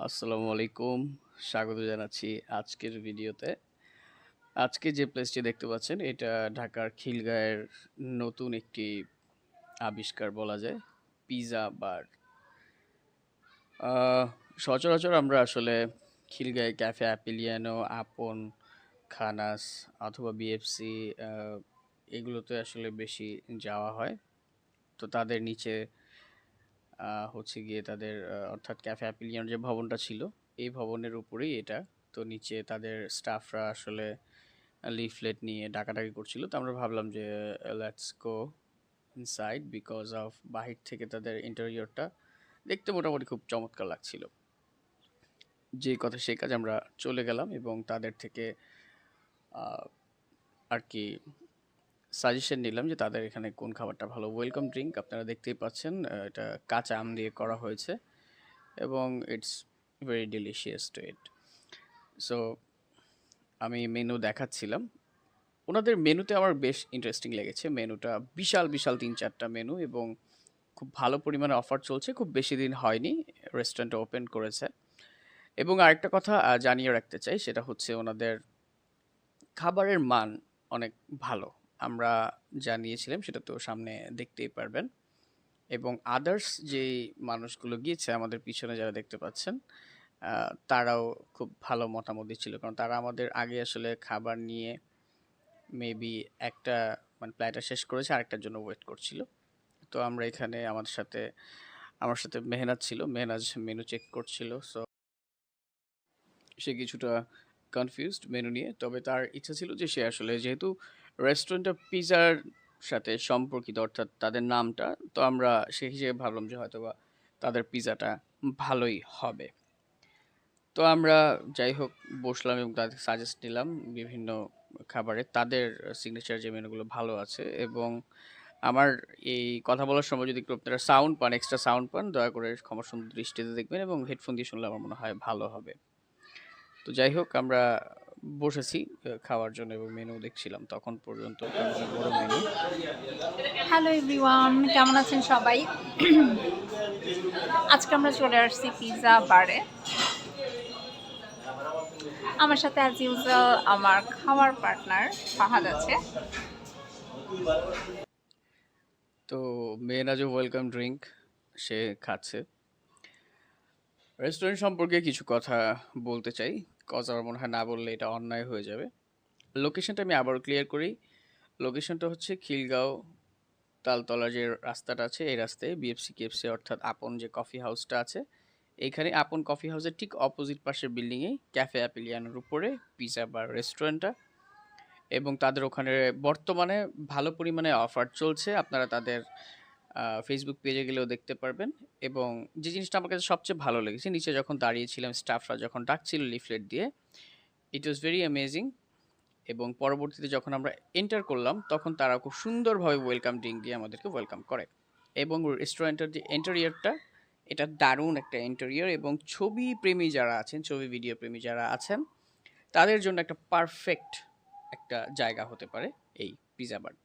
আসসালামু আলাইকুম। স্বাগত জানাচ্ছি আজকের ভিডিওতে। আজকে যে প্লেসটি দেখতে পাচ্ছেন এটা ঢাকার খিলগাঁয়ের নতুন একটি আবিষ্কার বলা যায়। পিজ্জা বার। আ সচরাচর আমরা আসলে খিলগাঁয়ে ক্যাফে অ্যাপিলিয়ানো, আপন, খানাস অথবা বিএফসি আ এগুলোতে আসলে বেশি যাওয়া হয়। তো তাদের নিচে হচ্ছে গিয়ে তাদের অর্থাৎ ক্যাফে অ্যাপিলিয়ন যে ভবনটা ছিল, এই ভবনের উপরেই এটা। তো নিচে তাদের স্টাফরা আসলে লিফলেট নিয়ে ডাকাডাকি করছিল। তো আমরা ভাবলাম যে let's go inside because of বাহির থেকে তাদের ইন্টেরিয়রটা দেখতে মোটামুটি খুব চমৎকার লাগছিল। যেই কথা সেই কাজ আমরা চলে গেলাম এবং তাদের থেকে আ আরকি সাজেশন নিলাম যে তাদের এখানে কোন খাবারটা ভালো। ওয়েলকাম ড্রিংক আপনারা দেখতেই পাচ্ছেন। এটা কাঁচা আম দিয়ে করা হয়েছে। এবং it's very delicious to eat. So আমি মেনু দেখাচ্ছিলাম। ওনাদের মেনুতে আমার বেশ ইন্টারেস্টিং লেগেছে। মেনুটা বিশাল, বিশাল ৩-৪ টা মেনু এবং খুব ভালো পরিমাণে অফার চলছে। খুব বেশি দিন হয়নি রেস্টুরেন্টটা ওপেন করেছে। এবং আরেকটা কথা জানিয়ে রাখতে চাই সেটা হচ্ছে ওনাদের খাবারের মান অনেক ভালো। আমরা যা নিয়েছিলাম সেটা তো সামনে দেখতেই পারবেন। এবং আদার্স যেই মানুষগুলো গিয়েছে আমাদের পিছনে যারা দেখতে পাচ্ছেন আ তারাও খুব ভালো মতামত দিচ্ছিল। কারণ তারা আমাদের আগে আসলে খাবার নিয়ে মেবি একটা মানে প্ল্যাটার শেষ করেছে, আরেকটার জন্য ওয়েট করছিল। তো আমরা এখানে আমার সাথে মেহনাজ ছিল। মেহনাজ মেনু চেক করছিল। সো সে কিছুটা কনফিউজড মেনু নিয়ে। তবে তার ইচ্ছা ছিল যে সে আসলে যেহেতু রেস্টুরেন্টটা পিজ্জার সাথে সম্পর্কিত অর্থাৎ তাদের নামটা, তো আমরা সেই হিসেবে ভাবলাম যে হয়তোবা তাদের পিজ্জাটা ভালোই হবে। তো আমরা যাই হোক বসলাম এবং তাদের সাজেস্ট নিলাম বিভিন্ন খাবারের। তাদের সিগনেচার যে মেনুগুলো ভালো আছে এবং আমার এই কথা বলার সময় যদি একটু আপনারা সাউন্ড পান, এক্সট্রা সাউন্ড পান, দয়া করে ক্ষমা সুন্দর দৃষ্টিতে দেখবেন এবং হেডফোন দিয়ে শুনলে আমার মনে হয় ভালো হবে। তো যাই হোক আমরা বসেছি খাওয়ার জন্য এবং মেনু দেখছিলাম। তখন পর্যন্ত কারণ অনেক বড় মেনু। হ্যালো এভরিওয়ান, কেমন আছেন সবাই? আজকে আমরা চলে আসছি পিৎজা বারে। আমার সাথে অ্যাজ ইউজুয়াল আমার খাওয়ার পার্টনার ফাহাদ আছে। তো মেয়েনাজও ওয়েলকাম ড্রিঙ্ক সে খাচ্ছে। রেস্টুরেন্ট সম্পর্কে কিছু কথা বলতে চাই। কজ আমার মনে হয় না বললে এটা অন্যায় হয়ে যাবে। লোকেশনটা আমি আবারও ক্লিয়ার করি। লোকেশনটা হচ্ছে খিলগাঁও তালতলা যে রাস্তাটা আছে এই রাস্তায় বিএফসি কেএফসি অর্থাৎ আপন যে কফি হাউসটা আছে এইখানে আপন কফি হাউসের ঠিক অপোজিট পাশের বিল্ডিংয়ে ক্যাফে অ্যাপিলিয়ানোর উপরে পিজা বার রেস্টুরেন্টটা এবং তাদের ওখানে বর্তমানে ভালো পরিমাণে অফার চলছে। আপনারা তাদের ফেসবুক পেজে গেলেও দেখতে পারবেন এবং যে জিনিসটা আমার কাছে সবচেয়ে ভালো লেগেছে নিচে যখন দাঁড়িয়েছিলাম স্টাফরা যখন ডাকছিল লিফলেট দিয়ে, ইট ওয়াজ ভেরি অ্যামেজিং। এবং পরবর্তীতে যখন আমরা এন্টার করলাম তখন তারা খুব সুন্দরভাবে ওয়েলকাম ড্রিঙ্ক দিয়ে আমাদেরকে ওয়েলকাম করে এবং রেস্টুরেন্টের যে ইন্টেরিয়রটা এটা দারুণ একটা ইন্টেরিয়র এবং ছবি প্রেমী যারা আছেন, ছবি ভিডিও প্রেমী যারা আছেন তাদের জন্য একটা পারফেক্ট একটা জায়গা হতে পারে এই পিজা বার।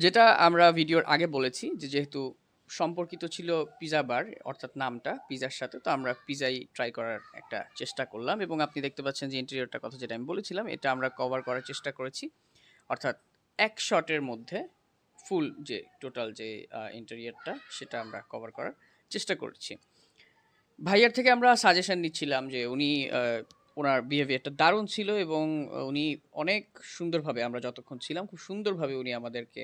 যেটা আমরা ভিডিওর আগে বলেছি যে যেহেতু সম্পর্কিত ছিল পিজা বার অর্থাৎ নামটা পিজার সাথে, তো আমরা পিজাই ট্রাই করার একটা চেষ্টা করলাম এবং আপনি দেখতে পাচ্ছেন যে ইন্টেরিয়রটার কথা যেটা আমি বলেছিলাম এটা আমরা কভার করার চেষ্টা করেছি। অর্থাৎ এক শটের মধ্যে ফুল যে টোটাল যে ইন্টেরিয়রটা সেটা আমরা কভার করার চেষ্টা করেছি। ভাইয়ার থেকে আমরা সাজেশন নিচ্ছিলাম যে উনি ওনার বিহেভিয়ারটা দারুণ ছিল এবং উনি অনেক সুন্দরভাবে আমরা যতক্ষণ ছিলাম খুব সুন্দরভাবে উনি আমাদেরকে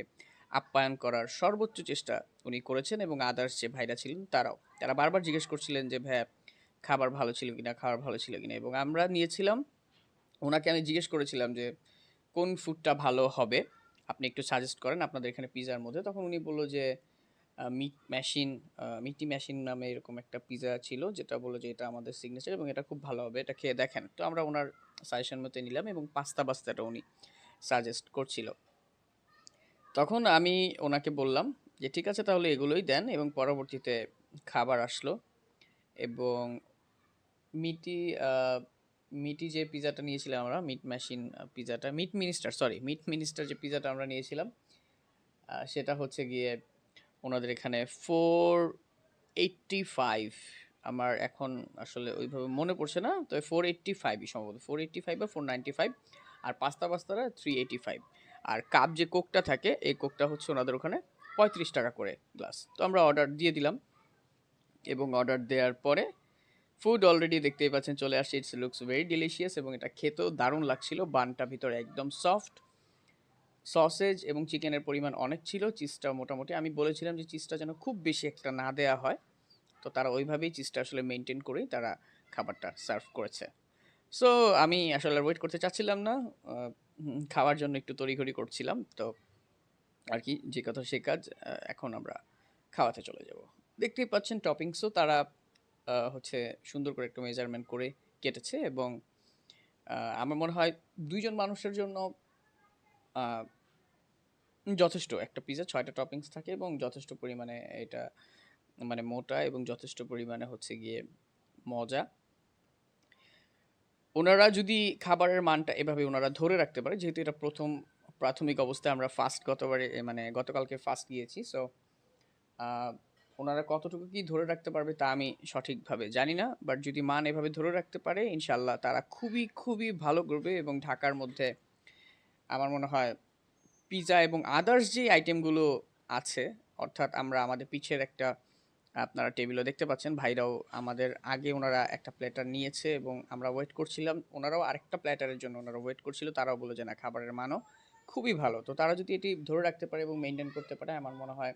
আপ্যায়ন করার সর্বোচ্চ চেষ্টা উনি করেছেন এবং আদার্স যে ভাইরা ছিলেন তারা বারবার জিজ্ঞেস করছিলেন যে ভাইয়া খাবার ভালো ছিল কিনা, খাবার ভালো ছিল কিনা, এবং আমরা নিয়েছিলাম ওনাকে আমি জিজ্ঞেস করেছিলাম যে কোন ফুডটা ভালো হবে আপনি একটু সাজেস্ট করেন আপনাদের এখানে পিজার মধ্যে। তখন উনি বলল যে মিট মেশিন মিটি মেশিন নামে এরকম একটা পিজা ছিল যেটা বললো যে এটা আমাদের সিগনেচার এবং এটা খুব ভালো হবে, এটা খেয়ে দেখেন। তো আমরা ওনার সাজেশন মতো নিলাম এবং পাস্তাটা উনি সাজেস্ট করছিল। তখন আমি ওনাকে বললাম যে ঠিক আছে তাহলে এগুলোই দেন এবং পরবর্তীতে খাবার আসলো এবং মিটি আহ, মিটি যে পিজাটা নিয়েছিলাম আমরা মিট মেশিন পিজাটা মিট মিনিস্টার যে পিজাটা আমরা নিয়েছিলাম সেটা হচ্ছে গিয়ে ওনাদের এখানে 485 আমার এখন আসলে ওইভাবে মনে পড়ছে না, তো 485ই সম্ভবত, 485 বা 495। আর পাস্তারা 385। আর কাপ যে কোকটা থাকে, এই কোকটা হচ্ছে ওনাদের ওখানে 35 টাকা করে গ্লাস। তো আমরা অর্ডার দিয়ে দিলাম, এবং অর্ডার দেওয়ার পরে ফুড অলরেডি দেখতেই পাচ্ছেন চলে আসছে। ইটস লুকস ভেরি ডিলিশিয়াস, এবং এটা খেতেও দারুণ লাগছিল। বানটা ভিতরে একদম সফট, সসেজ এবং চিকেনের পরিমাণ অনেক ছিল, চিজটা মোটামুটি আমি বলেছিলাম যে চিজটা যেন খুব বেশি একটা না দেয়া হয়, তো তারা ওইভাবেই চিজটা আসলে মেনটেন করেই তারা খাবারটা সার্ভ করেছে। সো আমি আসলে ওয়েট করতে চাচ্ছিলাম না, খাওয়ার জন্য একটু তড়িঘড়ি করছিলাম, তো আর কি, যে কথা সে কাজ। এখন আমরা খাওয়াতে চলে যাব। দেখতেই পাচ্ছেন টপিংসও তারা হচ্ছে সুন্দর করে একটু মেজারমেন্ট করে কেটেছে, এবং আমার মনে হয় 2 জন মানুষের জন্য আহ, যথেষ্ট। একটা পিজা 6টা টপিংস থাকে, এবং যথেষ্ট পরিমাণে এটা মানে মোটা, এবং যথেষ্ট পরিমাণে হচ্ছে গিয়ে মজা। ওনারা যদি খাবারের মানটা এভাবে ওনারা ধরে রাখতে পারে, যেহেতু এটা প্রথম প্রাথমিক অবস্থায় আমরা ফার্স্ট মানে গতকালকে ফার্স্ট গিয়েছি, সো ওনারা কতটুকু কি ধরে রাখতে পারবে তা আমি সঠিকভাবে জানি না, বাট যদি মান এভাবে ধরে রাখতে পারে ইনশাল্লাহ তারা খুবই খুবই ভালো করবে। এবং ঢাকার মধ্যে আমার মনে হয় পিৎজা এবং আদার্স যে আইটেমগুলো আছে, অর্থাৎ আমরা আমাদের পিছের একটা, আপনারা টেবিলও দেখতে পাচ্ছেন, ভাইরাও আমাদের আগে ওনারা একটা প্ল্যাটার নিয়েছে, এবং আমরা ওয়েট করছিলাম, ওনারাও আরেকটা প্ল্যাটারের জন্য ওনারা ওয়েট করছিল। তারাও বলে যে না, খাবারের মানও খুবই ভালো। তো তারা যদি এটি ধরে রাখতে পারে এবং মেনটেন করতে পারে, আমার মনে হয়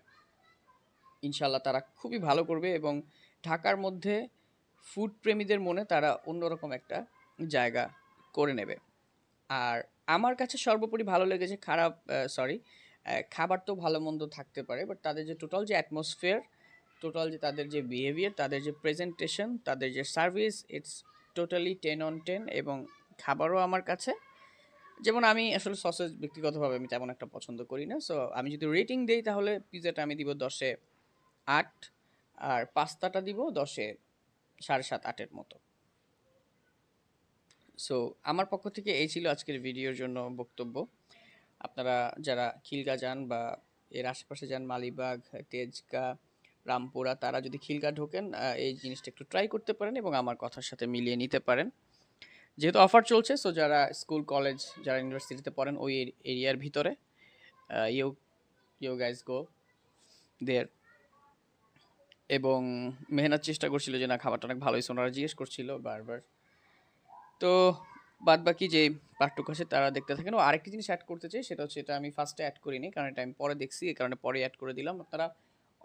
ইনশাল্লাহ তারা খুবই ভালো করবে, এবং ঢাকার মধ্যে ফুড প্রেমীদের মনে তারা অন্যরকম একটা জায়গা করে নেবে। আর আমার কাছে সর্বোপরি ভালো লেগেছে, খাবার তো ভালো মন্দ থাকতে পারে, বাট তাদের যে টোটাল যে অ্যাটমসফিয়ার, টোটাল যে তাদের যে বিহেভিয়ার, তাদের যে প্রেজেন্টেশন, তাদের যে সার্ভিস, ইটস টোটালি 10 on 10। এবং খাবারও আমার কাছে, যেমন আমি আসলে সসেজ ব্যক্তিগতভাবে আমি তেমন একটা পছন্দ করি না, সো আমি যদি রেটিং দেই তাহলে পিৎজাটা আমি দিব 10-এ 8, আর পাস্তাটা দিব 10-এ 7.5 8-এর মতো। সো আমার পক্ষ থেকে এই ছিল আজকের ভিডিওর জন্য বক্তব্য। আপনারা যারা খিলগা যান বা এর আশেপাশে যান, মালিবাগ, তেজগাঁ, রামপুরা, তারা যদি খিলগা ঢোকেন, এই জিনিসটা একটু ট্রাই করতে পারেন এবং আমার কথার সাথে মিলিয়ে নিতে পারেন। যেহেতু অফার চলছে, সো যারা স্কুল কলেজ, যারা ইউনিভার্সিটিতে পড়েন ওই এরিয়ার ভিতরে, ইউ ইউ গাইজ গো দেয়ার। এবং মেহনাত চেষ্টা করছিল যে না, খাবারটা অনেক ভালো হয়েছে, ওনারা জিজ্ঞেস করছিল বারবার। তো বাদ বাকি যে পার্টটুকু আছে তারা দেখতে থাকেন। ও আরেকটি জিনিস অ্যাড করতে চাই, সেটা হচ্ছে, এটা আমি ফার্স্টে অ্যাড করিনি কারণ এটা আমি পরে দেখছি, এই কারণে পরে অ্যাড করে দিলাম। আপনারা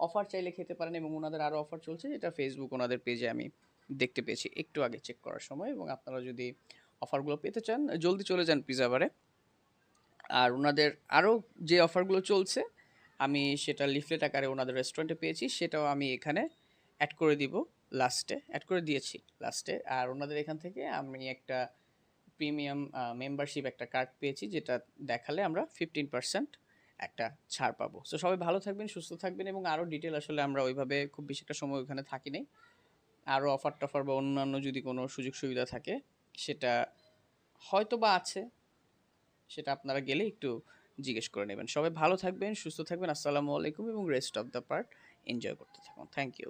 অফার চাইলে খেতে পারেন, এবং ওনাদের আরও অফার চলছে, যেটা ফেসবুক ওনাদের পেজে আমি দেখতে পেয়েছি একটু আগে চেক করার সময়। এবং আপনারা যদি অফারগুলো পেতে চান জলদি চলে যান পিজা বারে। আর ওনাদের আরও যে অফারগুলো চলছে আমি সেটা লিফলেট আকারে ওনাদের রেস্টুরেন্টে পেয়েছি, সেটাও আমি এখানে অ্যাড করে দিব লাস্টে, অ্যাড করে দিয়েছি লাস্টে। আর ওনাদের এখান থেকে আমি একটা প্রিমিয়াম মেম্বারশিপ একটা কার্ড পেয়েছি, যেটা দেখালে আমরা 15% একটা ছাড় পাবো। সো সবাই ভালো থাকবেন, সুস্থ থাকবেন, এবং আরও ডিটেল আসলে আমরা ওইভাবে খুব বেশি একটা সময় ওইখানে থাকি নাই। আরও অফার টফার বা অন্যান্য যদি কোনো সুযোগ সুবিধা থাকে সেটা হয়তো বা আছে, সেটা আপনারা গেলে একটু জিজ্ঞেস করে নেবেন। সবাই ভালো থাকবেন, সুস্থ থাকবেন। আসসালামু আলাইকুম, এবং rest of the part enjoy করতে থাকুন। Thank you.